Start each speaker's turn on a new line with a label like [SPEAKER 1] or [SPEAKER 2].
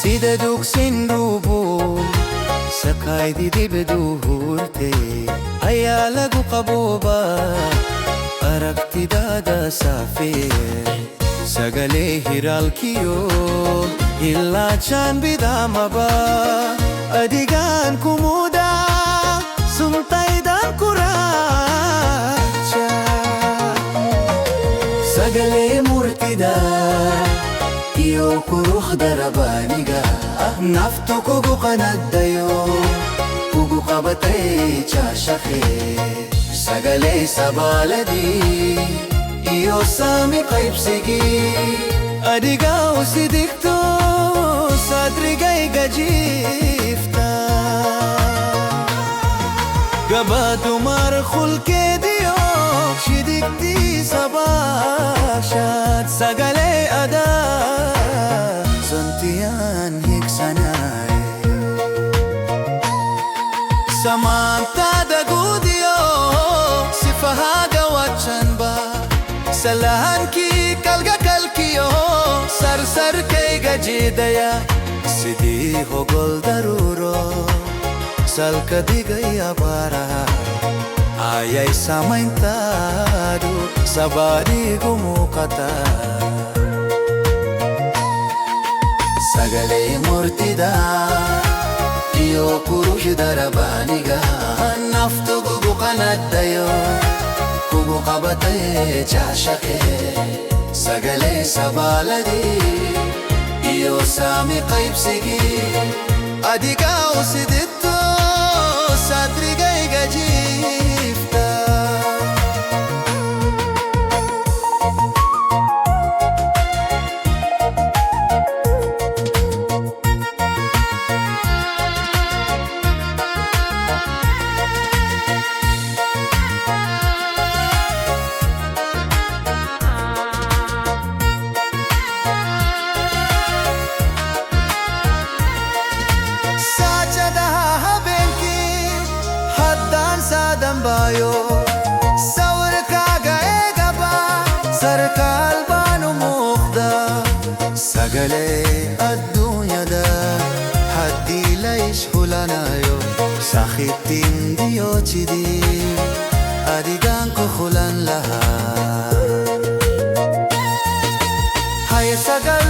[SPEAKER 1] sida dugsin rubo sakaydii dibaduu hurtay ayaa lagu qaboobaa aragtidaada saafee sagalee hiraalkiyo ilaa jaan bidaamaba adigaan kumuudaa suntaydan kuraacha sagalee murtidaa iyo quruxda rabbaaniga naftu kugu qanaddayo kugu qabatay jaashaqee sagalee sabaaladii iyo saami qaybsigii adigaa usidigto sadrigayga jiifta gabadumar khulkeediyo shidigtii sabaashaad sagalee adaa santiyan higsanay samaantada guudiyo sifahaaga wachanba salahankii kalga kalkiyo sarsarkayga jiidaya sidii hogol daruuro salka digaya baaraha ayay samayntaadu sabaadhigu muuqata sagalee murtida iyo quruxda rabbaaniga naftu kugu qanaddayo kugu qabatay jaashaqee sagalee sabaaladii iyo saami qaybsigii adigaa usididto sadrigayga jiifta bayo sawirkaaga eegaba sarkaal baanu muuqda sagalee adduunyada haddii la ishulanayo saaxiibtiin diyootidii adigaan ku hulan lahaa hay sagal